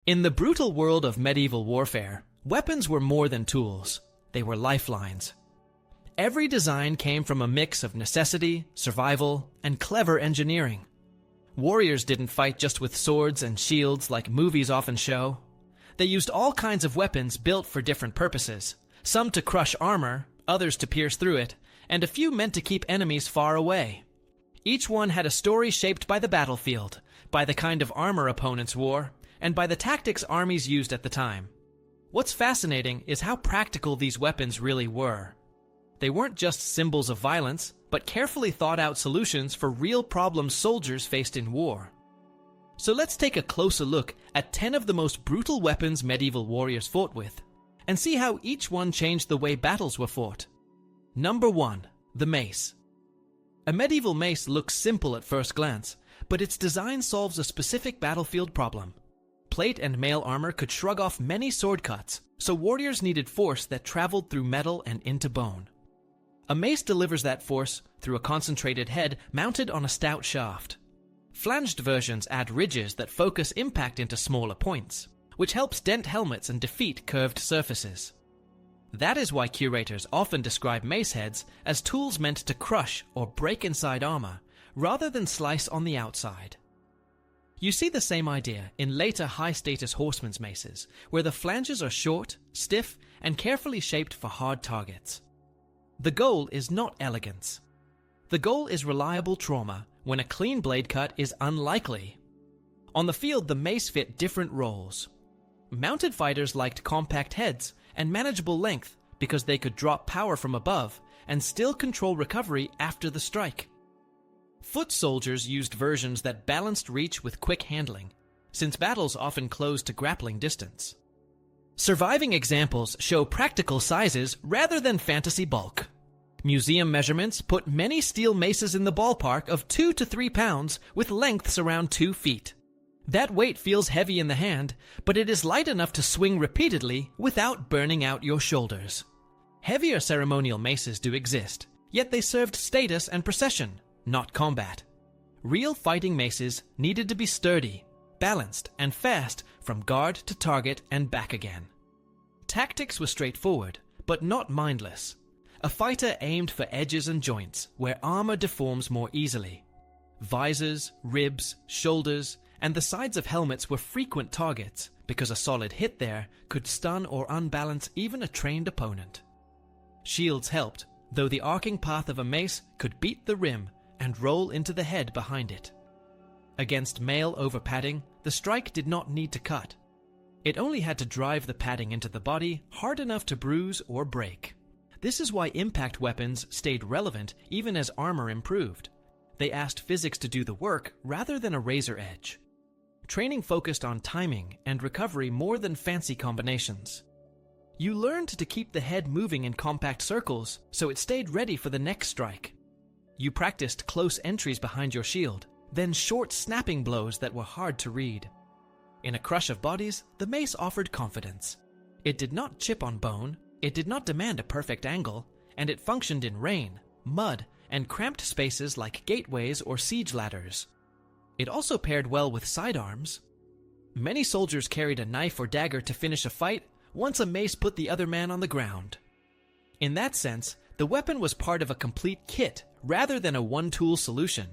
In the brutal world of medieval warfare, weapons were more than tools. They were lifelines. Every design came from a mix of necessity, survival, and clever engineering. Warriors didn't fight just with swords and shields like movies often show. They used all kinds of weapons built for different purposes, some to crush armor, others to pierce through it, and a few meant to keep enemies far away. Each one had a story shaped by the battlefield, by the kind of armor opponents wore, and by the tactics armies used at the time. What's fascinating is how practical these weapons really were. They weren't just symbols of violence, but carefully thought-out solutions for real problems soldiers faced in war. So let's take a closer look at 10 of the most brutal weapons medieval warriors fought with, and see how each one changed the way battles were fought. Number 1. The mace. A medieval mace looks simple at first glance, but its design solves a specific battlefield problem. Plate and mail armor could shrug off many sword cuts, so warriors needed force that traveled through metal and into bone. A mace delivers that force through a concentrated head mounted on a stout shaft. Flanged versions add ridges that focus impact into smaller points, which helps dent helmets and defeat curved surfaces. That is why curators often describe mace heads as tools meant to crush or break inside armor, rather than slice on the outside. You see the same idea in later high-status horsemen's maces, where the flanges are short, stiff, and carefully shaped for hard targets. The goal is not elegance. The goal is reliable trauma, when a clean blade cut is unlikely. On the field, the mace fit different roles. Mounted fighters liked compact heads and manageable length because they could drop power from above and still control recovery after the strike. Foot soldiers used versions that balanced reach with quick handling, since battles often closed to grappling distance. Surviving examples show practical sizes rather than fantasy bulk. Museum measurements put many steel maces in the ballpark of 2 to 3 pounds with lengths around 2 feet. That weight feels heavy in the hand, but it is light enough to swing repeatedly without burning out your shoulders. Heavier ceremonial maces do exist, yet they served status and procession, not combat. Real fighting maces needed to be sturdy, balanced, and fast from guard to target and back again. Tactics were straightforward, but not mindless. A fighter aimed for edges and joints, where armor deforms more easily. Visors, ribs, shoulders, and the sides of helmets were frequent targets, because a solid hit there could stun or unbalance even a trained opponent. Shields helped, though the arcing path of a mace could beat the rim and roll into the head behind it. Against mail over padding, the strike did not need to cut. It only had to drive the padding into the body hard enough to bruise or break. This is why impact weapons stayed relevant even as armor improved. They asked physics to do the work rather than a razor edge. Training focused on timing and recovery more than fancy combinations. You learned to keep the head moving in compact circles so it stayed ready for the next strike. You practiced close entries behind your shield, then short snapping blows that were hard to read. In a crush of bodies, the mace offered confidence. It did not chip on bone, it did not demand a perfect angle, and it functioned in rain, mud, and cramped spaces like gateways or siege ladders. It also paired well with sidearms. Many soldiers carried a knife or dagger to finish a fight once a mace put the other man on the ground. In that sense, the weapon was part of a complete kit rather than a one-tool solution.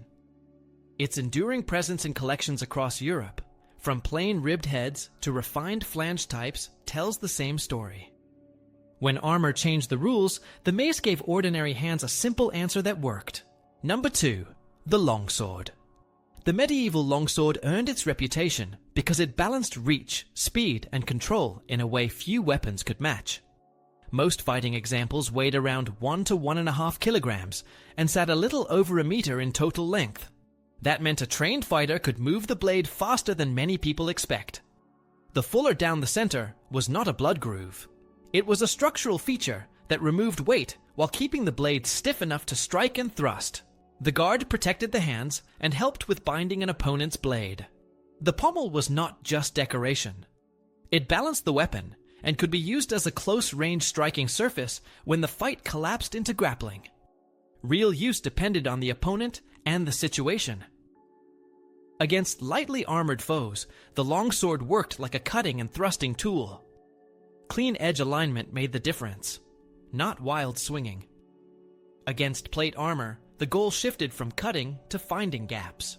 Its enduring presence in collections across Europe, from plain ribbed heads to refined flange types, tells the same story. When armor changed the rules, the mace gave ordinary hands a simple answer that worked. Number 2. The longsword. The medieval longsword earned its reputation because it balanced reach, speed, and control in a way few weapons could match. Most fighting examples weighed around 1 to 1.5 kilograms and sat a little over a meter in total length. That meant a trained fighter could move the blade faster than many people expect. The fuller down the center was not a blood groove. It was a structural feature that removed weight while keeping the blade stiff enough to strike and thrust. The guard protected the hands and helped with binding an opponent's blade. The pommel was not just decoration. It balanced the weapon and could be used as a close-range striking surface when the fight collapsed into grappling. Real use depended on the opponent and the situation. Against lightly armored foes, the longsword worked like a cutting and thrusting tool. Clean edge alignment made the difference, not wild swinging. Against plate armor, the goal shifted from cutting to finding gaps.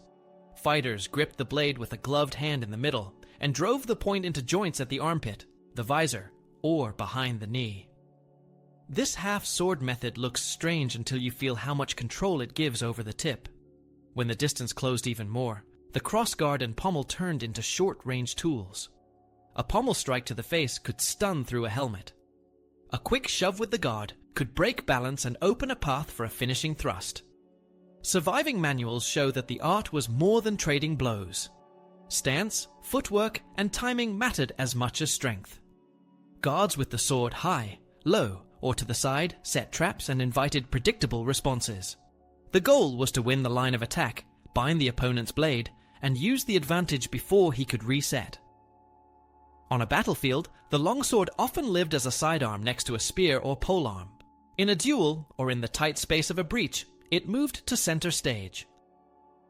Fighters gripped the blade with a gloved hand in the middle and drove the point into joints at the armpit, the visor, or behind the knee. This half-sword method looks strange until you feel how much control it gives over the tip. When the distance closed even more, the crossguard and pommel turned into short-range tools. A pommel strike to the face could stun through a helmet. A quick shove with the guard could break balance and open a path for a finishing thrust. Surviving manuals show that the art was more than trading blows. Stance, footwork, and timing mattered as much as strength. Guards with the sword high, low, or to the side set traps and invited predictable responses. The goal was to win the line of attack, bind the opponent's blade, and use the advantage before he could reset. On a battlefield, the longsword often lived as a sidearm next to a spear or polearm. In a duel, or in the tight space of a breach, it moved to center stage.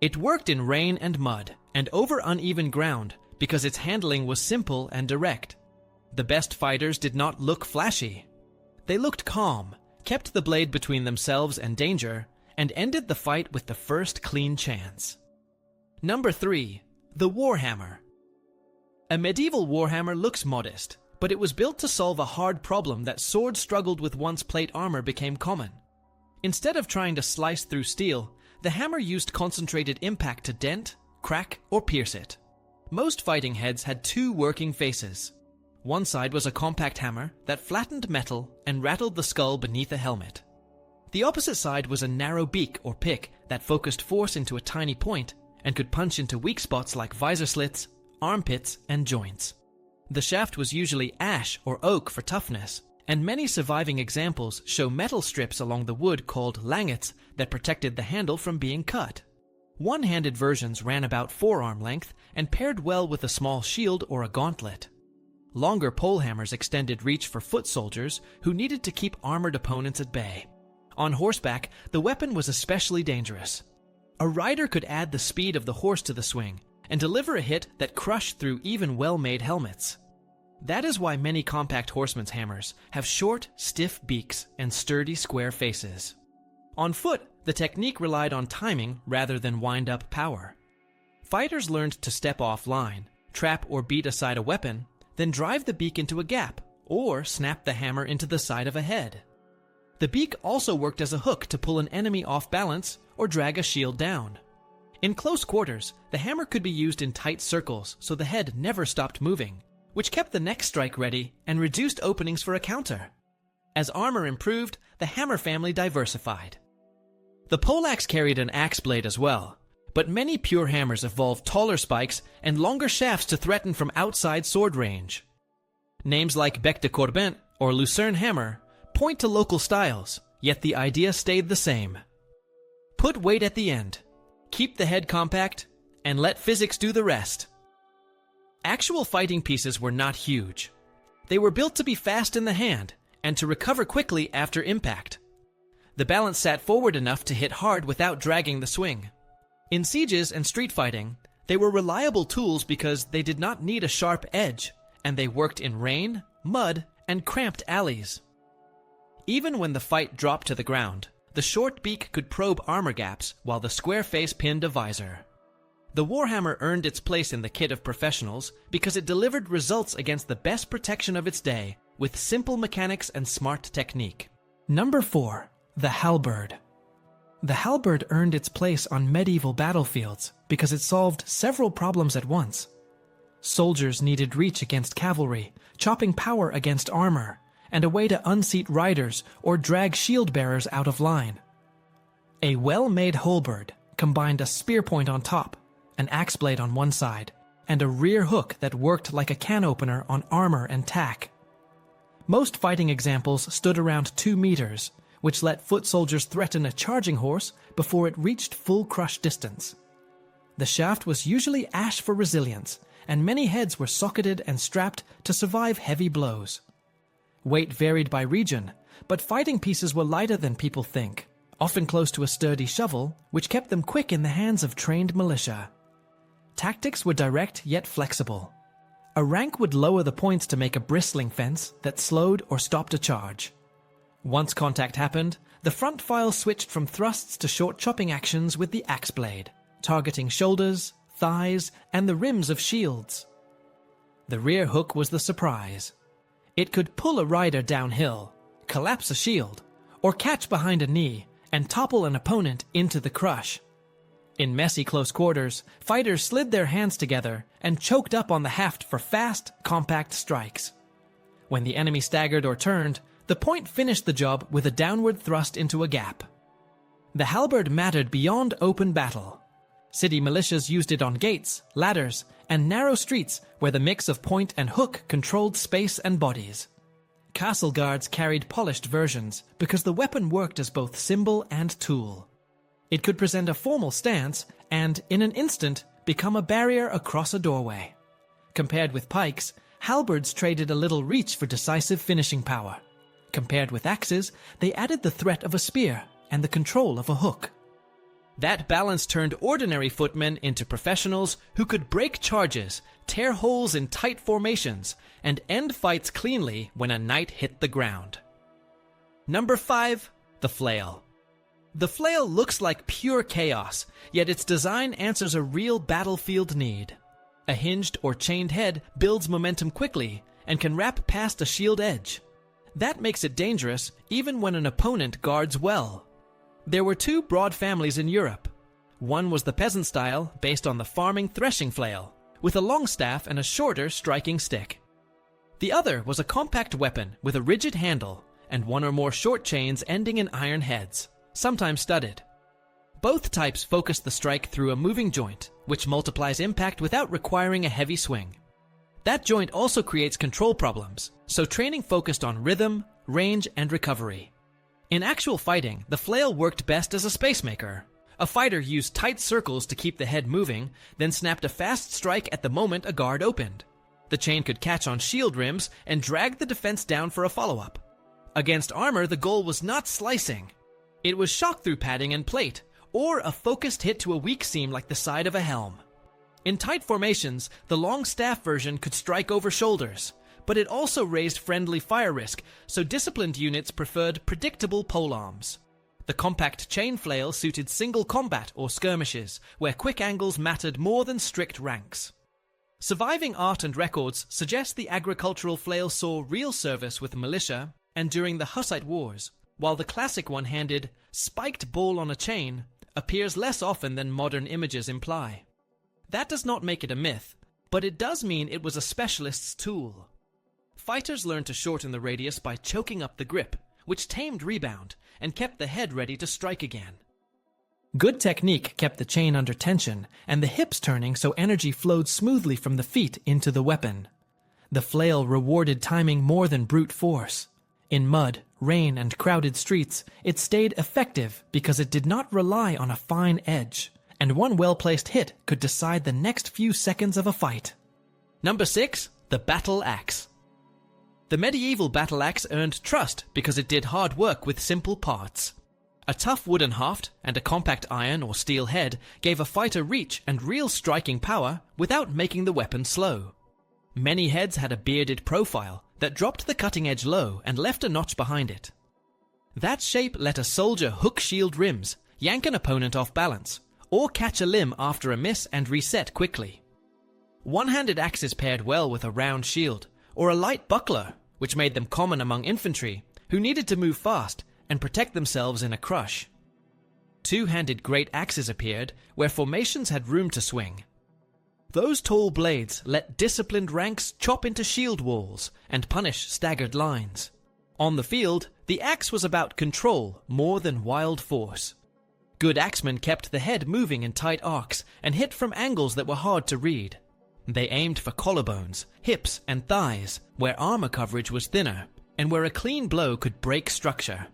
It worked in rain and mud, and over uneven ground, because its handling was simple and direct. The best fighters did not look flashy. They looked calm, kept the blade between themselves and danger, and ended the fight with the first clean chance. Number 3. The warhammer. A medieval warhammer looks modest, but it was built to solve a hard problem that swords struggled with once plate armor became common. Instead of trying to slice through steel, the hammer used concentrated impact to dent, crack, or pierce it. Most fighting heads had two working faces. One side was a compact hammer that flattened metal and rattled the skull beneath a helmet. The opposite side was a narrow beak or pick that focused force into a tiny point and could punch into weak spots like visor slits, armpits, and joints. The shaft was usually ash or oak for toughness, and many surviving examples show metal strips along the wood called langets that protected the handle from being cut. One-handed versions ran about forearm length and paired well with a small shield or a gauntlet. Longer polehammers extended reach for foot soldiers who needed to keep armored opponents at bay. On horseback, the weapon was especially dangerous. A rider could add the speed of the horse to the swing and deliver a hit that crushed through even well-made helmets. That is why many compact horsemen's hammers have short, stiff beaks and sturdy, square faces. On foot, the technique relied on timing rather than wind-up power. Fighters learned to step offline, trap or beat aside a weapon, then drive the beak into a gap, or snap the hammer into the side of a head. The beak also worked as a hook to pull an enemy off balance or drag a shield down. In close quarters, the hammer could be used in tight circles so the head never stopped moving, which kept the next strike ready and reduced openings for a counter. As armor improved, the hammer family diversified. The poleaxe carried an axe blade as well, but many pure hammers evolved taller spikes and longer shafts to threaten from outside sword range. Names like bec de corbin or lucerne hammer point to local styles, yet the idea stayed the same. Put weight at the end, keep the head compact, and let physics do the rest. Actual fighting pieces were not huge. They were built to be fast in the hand and to recover quickly after impact. The balance sat forward enough to hit hard without dragging the swing. In sieges and street fighting, they were reliable tools because they did not need a sharp edge, and they worked in rain, mud, and cramped alleys. Even when the fight dropped to the ground, the short beak could probe armor gaps while the square face pinned a visor. The warhammer earned its place in the kit of professionals because it delivered results against the best protection of its day with simple mechanics and smart technique. Number 4. The halberd. The halberd earned its place on medieval battlefields because it solved several problems at once. Soldiers needed reach against cavalry, chopping power against armor, and a way to unseat riders or drag shield bearers out of line. A well-made halberd combined a spear point on top, an axe blade on one side, and a rear hook that worked like a can opener on armor and tack. Most fighting examples stood around 2 meters, which let foot soldiers threaten a charging horse before it reached full crush distance. The shaft was usually ash for resilience, and many heads were socketed and strapped to survive heavy blows. Weight varied by region, but fighting pieces were lighter than people think, often close to a sturdy shovel, which kept them quick in the hands of trained militia. tactics were direct yet flexible. A rank would lower the points to make a bristling fence that slowed or stopped a charge. Once contact happened, the front file switched from thrusts to short chopping actions with the axe blade, targeting shoulders, thighs, and the rims of shields. The rear hook was the surprise. It could pull a rider downhill, collapse a shield, or catch behind a knee and topple an opponent into the crush. In messy close quarters, fighters slid their hands together and choked up on the haft for fast, compact strikes. When the enemy staggered or turned, the point finished the job with a downward thrust into a gap. The halberd mattered beyond open battle. City militias used it on gates, ladders, and narrow streets where the mix of point and hook controlled space and bodies. Castle guards carried polished versions because the weapon worked as both symbol and tool. It could present a formal stance and, in an instant, become a barrier across a doorway. Compared with pikes, halberds traded a little reach for decisive finishing power. Compared with axes, they added the threat of a spear and the control of a hook. That balance turned ordinary footmen into professionals who could break charges, tear holes in tight formations, and end fights cleanly when a knight hit the ground. Number 5. The flail. The flail looks like pure chaos, yet its design answers a real battlefield need. A hinged or chained head builds momentum quickly and can wrap past a shield edge. That makes it dangerous even when an opponent guards well. There were two broad families in Europe. One was the peasant style, based on the farming threshing flail, with a long staff and a shorter striking stick. The other was a compact weapon with a rigid handle and one or more short chains ending in iron heads, sometimes studded. Both types focus the strike through a moving joint, which multiplies impact without requiring a heavy swing. That joint also creates control problems, so training focused on rhythm, range, and recovery. In actual fighting, the flail worked best as a spacemaker. A fighter used tight circles to keep the head moving, then snapped a fast strike at the moment a guard opened. The chain could catch on shield rims and drag the defense down for a follow-up. Against armor, the goal was not slicing. It was shock-through padding and plate, or a focused hit to a weak seam like the side of a helm. In tight formations, the long staff version could strike over shoulders, but it also raised friendly fire risk, so disciplined units preferred predictable polearms. The compact chain flail suited single combat or skirmishes, where quick angles mattered more than strict ranks. Surviving art and records suggest the agricultural flail saw real service with militia and during the Hussite Wars, while the classic one-handed, spiked ball on a chain appears less often than modern images imply. That does not make it a myth, but it does mean it was a specialist's tool. Fighters learned to shorten the radius by choking up the grip, which tamed rebound and kept the head ready to strike again. Good technique kept the chain under tension and the hips turning so energy flowed smoothly from the feet into the weapon. The flail rewarded timing more than brute force. In mud, rain, and crowded streets, it stayed effective because it did not rely on a fine edge, and one well-placed hit could decide the next few seconds of a fight. Number 6. The battle axe. The medieval battle axe earned trust because it did hard work with simple parts. A tough wooden haft and a compact iron or steel head gave a fighter reach and real striking power without making the weapon slow. Many heads had a bearded profile that dropped the cutting edge low and left a notch behind it. That shape let a soldier hook shield rims, yank an opponent off balance, or catch a limb after a miss and reset quickly. One-handed axes paired well with a round shield, or a light buckler, which made them common among infantry, who needed to move fast and protect themselves in a crush. Two-handed great axes appeared, where formations had room to swing. Those tall blades let disciplined ranks chop into shield walls and punish staggered lines. On the field, the axe was about control more than wild force. Good axemen kept the head moving in tight arcs and hit from angles that were hard to read. They aimed for collarbones, hips, and thighs, where armor coverage was thinner, and where a clean blow could break structure.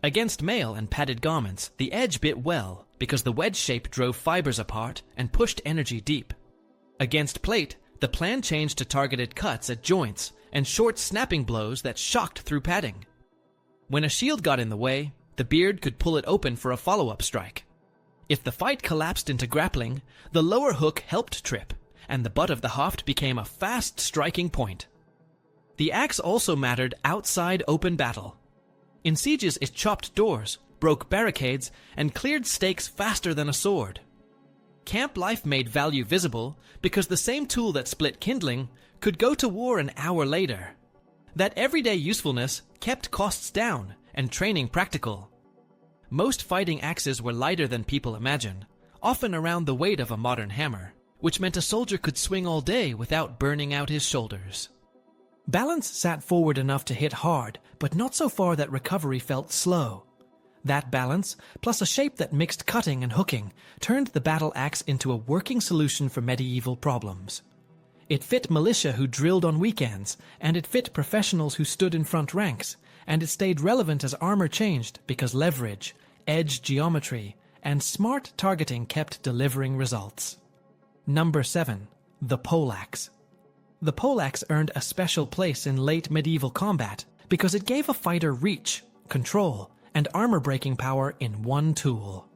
Against mail and padded garments, the edge bit well, because the wedge shape drove fibers apart and pushed energy deep. Against plate, the plan changed to targeted cuts at joints and short snapping blows that shocked through padding. When a shield got in the way, the beard could pull it open for a follow-up strike. If the fight collapsed into grappling, the lower hook helped trip, and the butt of the haft became a fast striking point. The axe also mattered outside open battle. In sieges it chopped doors, broke barricades, and cleared stakes faster than a sword. Camp life made value visible because the same tool that split kindling could go to war an hour later. That everyday usefulness kept costs down and training practical. Most fighting axes were lighter than people imagine, often around the weight of a modern hammer, which meant a soldier could swing all day without burning out his shoulders. Balance sat forward enough to hit hard, but not so far that recovery felt slow. That balance, plus a shape that mixed cutting and hooking, turned the battle axe into a working solution for medieval problems. It fit militia who drilled on weekends, and it fit professionals who stood in front ranks, and it stayed relevant as armor changed because leverage, edge geometry, and smart targeting kept delivering results. Number 7. The poleaxe. The poleaxe earned a special place in late medieval combat because it gave a fighter reach, control, and armor-breaking power in one tool.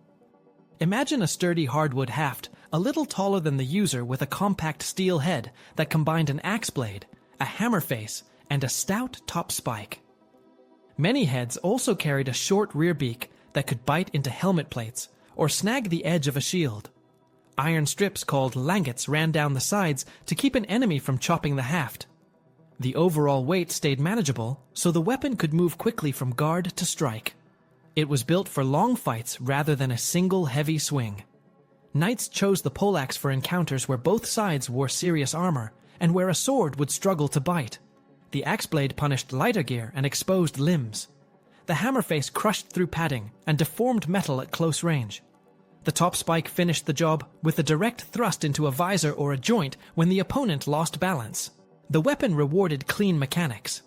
Imagine a sturdy hardwood haft, a little taller than the user with a compact steel head that combined an axe blade, a hammer face, and a stout top spike. Many heads also carried a short rear beak that could bite into helmet plates or snag the edge of a shield. Iron strips called langets ran down the sides to keep an enemy from chopping the haft. The overall weight stayed manageable, so the weapon could move quickly from guard to strike. It was built for long fights rather than a single heavy swing. Knights chose the poleaxe for encounters where both sides wore serious armor and where a sword would struggle to bite. The axe blade punished lighter gear and exposed limbs. The hammer face crushed through padding and deformed metal at close range. The top spike finished the job with a direct thrust into a visor or a joint when the opponent lost balance. The weapon rewarded clean mechanics.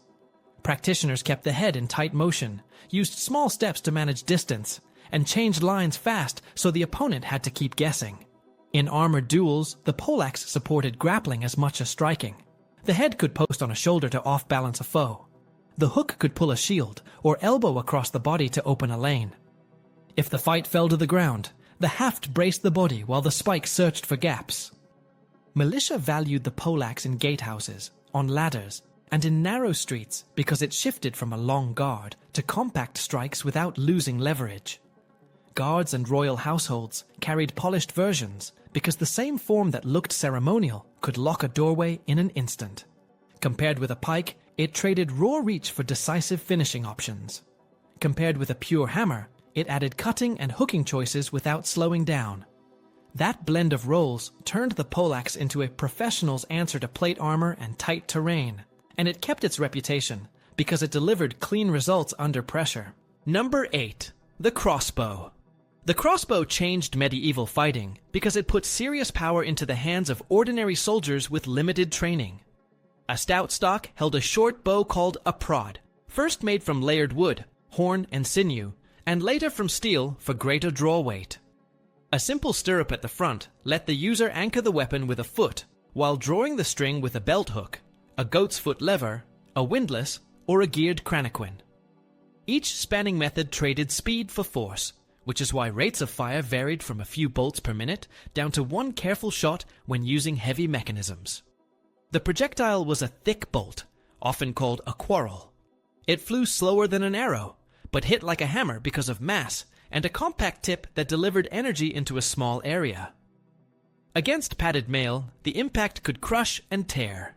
Practitioners kept the head in tight motion, used small steps to manage distance, and changed lines fast so the opponent had to keep guessing. In armored duels, the poleaxe supported grappling as much as striking. The head could post on a shoulder to off-balance a foe. The hook could pull a shield or elbow across the body to open a lane. If the fight fell to the ground, the haft braced the body while the spike searched for gaps. Militia valued the poleaxe in gatehouses, on ladders, and in narrow streets because it shifted from a long guard to compact strikes without losing leverage. Guards and royal households carried polished versions because the same form that looked ceremonial could lock a doorway in an instant. Compared with a pike, it traded raw reach for decisive finishing options. Compared with a pure hammer, it added cutting and hooking choices without slowing down. That blend of roles turned the poleaxe into a professional's answer to plate armor and tight terrain, and it kept its reputation because it delivered clean results under pressure. Number 8. The crossbow. The crossbow changed medieval fighting because it put serious power into the hands of ordinary soldiers with limited training. A stout stock held a short bow called a prod, first made from layered wood, horn, and sinew, and later from steel for greater draw weight. A simple stirrup at the front let the user anchor the weapon with a foot while drawing the string with a belt hook, a goat's foot lever, a windlass, or a geared cranaquin. Each spanning method traded speed for force, which is why rates of fire varied from a few bolts per minute down to one careful shot when using heavy mechanisms. The projectile was a thick bolt, often called a quarrel. It flew slower than an arrow, but hit like a hammer because of mass and a compact tip that delivered energy into a small area. Against padded mail, the impact could crush and tear.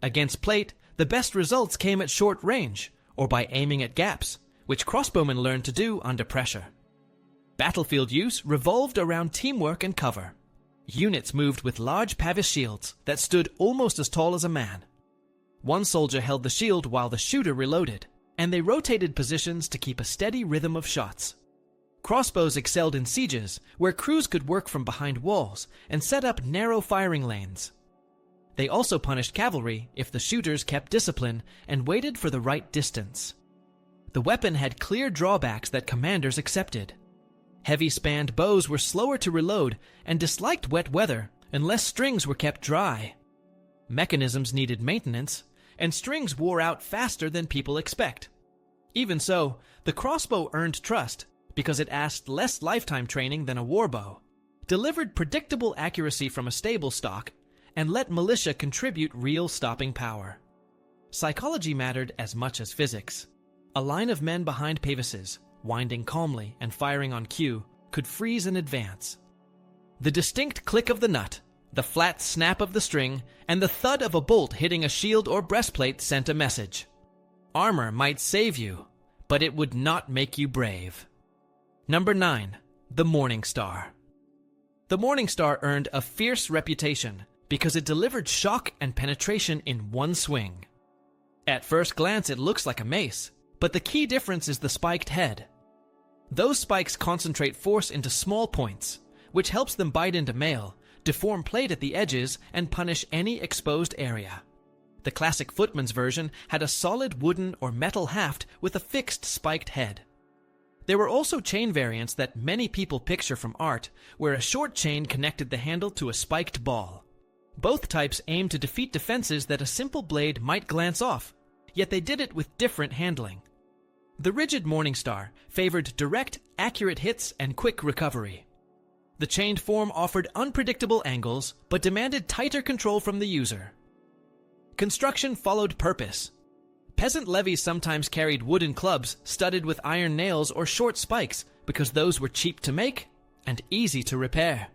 Against plate, the best results came at short range, or by aiming at gaps, which crossbowmen learned to do under pressure. Battlefield use revolved around teamwork and cover. Units moved with large pavis shields that stood almost as tall as a man. One soldier held the shield while the shooter reloaded, and they rotated positions to keep a steady rhythm of shots. Crossbows excelled in sieges, where crews could work from behind walls and set up narrow firing lanes. They also punished cavalry if the shooters kept discipline and waited for the right distance. The weapon had clear drawbacks that commanders accepted. Heavy-spanned bows were slower to reload and disliked wet weather unless strings were kept dry. Mechanisms needed maintenance, and strings wore out faster than people expect. Even so, the crossbow earned trust because it asked less lifetime training than a warbow, delivered predictable accuracy from a stable stock, and let militia contribute real stopping power. Psychology mattered as much as physics. A line of men behind pavises, winding calmly and firing on cue, could freeze and advance. The distinct click of the nut, the flat snap of the string, and the thud of a bolt hitting a shield or breastplate sent a message. Armor might save you, but it would not make you brave. Number 9. The Morningstar. The Morningstar earned a fierce reputation because it delivered shock and penetration in one swing. At first glance it looks like a mace, but the key difference is the spiked head. Those spikes concentrate force into small points, which helps them bite into mail, deform plate at the edges, and punish any exposed area. The classic footman's version had a solid wooden or metal haft with a fixed spiked head. There were also chain variants that many people picture from art, where a short chain connected the handle to a spiked ball. Both types aimed to defeat defenses that a simple blade might glance off, yet they did it with different handling. The rigid Morningstar favored direct, accurate hits and quick recovery. The chained form offered unpredictable angles, but demanded tighter control from the user. Construction followed purpose. Peasant levies sometimes carried wooden clubs studded with iron nails or short spikes because those were cheap to make and easy to repair.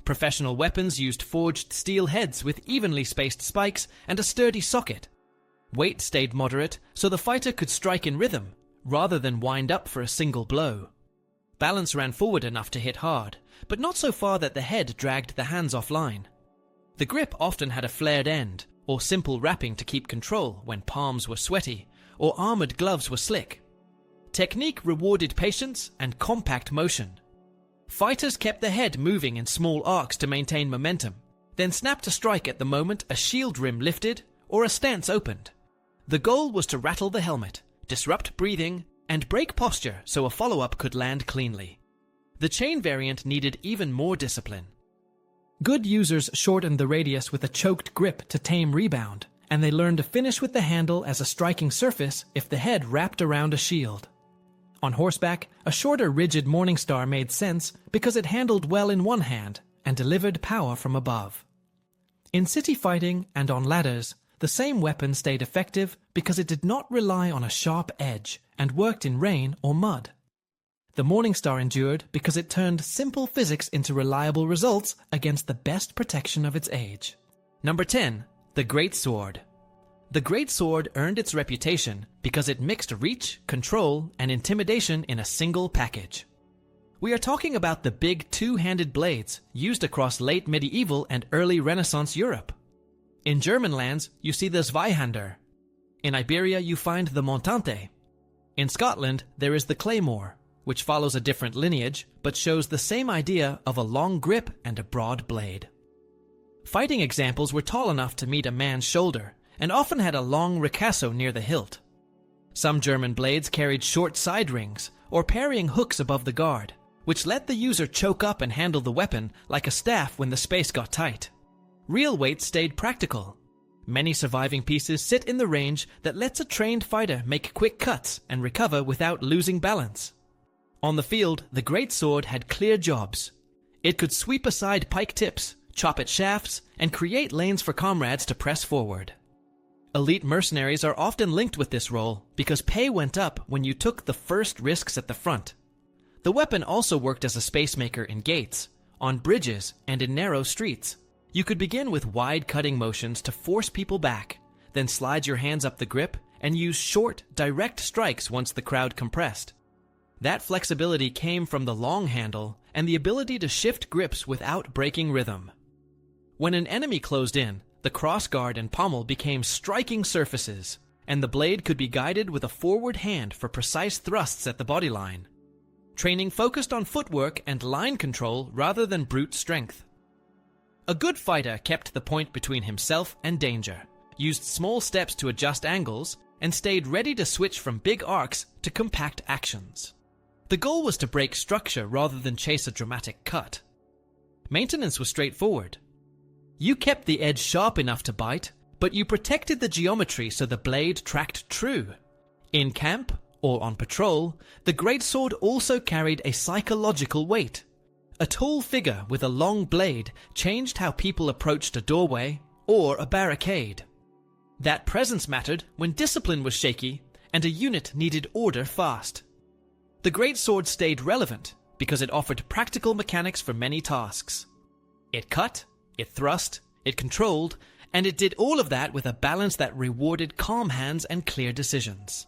Professional weapons used forged steel heads with evenly spaced spikes and a sturdy socket. Weight stayed moderate so the fighter could strike in rhythm rather than wind up for a single blow. Balance ran forward enough to hit hard, but not so far that the head dragged the hands offline. The grip often had a flared end, or simple wrapping to keep control when palms were sweaty, or armored gloves were slick. Technique rewarded patience and compact motion. Fighters kept the head moving in small arcs to maintain momentum, then snapped to strike at the moment a shield rim lifted or a stance opened. The goal was to rattle the helmet, disrupt breathing, and break posture so a follow-up could land cleanly. The chain variant needed even more discipline. Good users shortened the radius with a choked grip to tame rebound, and they learned to finish with the handle as a striking surface if the head wrapped around a shield. On horseback, a shorter rigid Morningstar made sense because it handled well in one hand and delivered power from above. In city fighting and on ladders, the same weapon stayed effective because it did not rely on a sharp edge and worked in rain or mud. The Morningstar endured because it turned simple physics into reliable results against the best protection of its age. Number 10. The greatsword. The greatsword earned its reputation because it mixed reach, control, and intimidation in a single package. We are talking about the big two-handed blades used across late medieval and early Renaissance Europe. In German lands, you see the Zweihander. In Iberia, you find the Montante. In Scotland, there is the claymore, which follows a different lineage, but shows the same idea of a long grip and a broad blade. Fighting examples were tall enough to meet a man's shoulder, and often had a long ricasso near the hilt. Some German blades carried short side rings, or parrying hooks above the guard, which let the user choke up and handle the weapon like a staff when the space got tight. Real weight stayed practical. Many surviving pieces sit in the range that lets a trained fighter make quick cuts and recover without losing balance. On the field, the greatsword had clear jobs. It could sweep aside pike tips, chop at shafts, and create lanes for comrades to press forward. Elite mercenaries are often linked with this role because pay went up when you took the first risks at the front. The weapon also worked as a spacemaker in gates, on bridges, and in narrow streets. You could begin with wide cutting motions to force people back, then slide your hands up the grip and use short, direct strikes once the crowd compressed. That flexibility came from the long handle and the ability to shift grips without breaking rhythm. When an enemy closed in, the crossguard and pommel became striking surfaces, and the blade could be guided with a forward hand for precise thrusts at the bodyline. Training focused on footwork and line control rather than brute strength. A good fighter kept the point between himself and danger, used small steps to adjust angles, and stayed ready to switch from big arcs to compact actions. The goal was to break structure rather than chase a dramatic cut. Maintenance was straightforward. You kept the edge sharp enough to bite, but you protected the geometry so the blade tracked true, in camp or on patrol, the greatsword also carried a psychological weight. A tall figure with a long blade changed how people approached a doorway or a barricade. That presence mattered when discipline was shaky and a unit needed order fast. The greatsword stayed relevant because it offered practical mechanics for many tasks. It cut, it thrust, it controlled, and it did all of that with a balance that rewarded calm hands and clear decisions.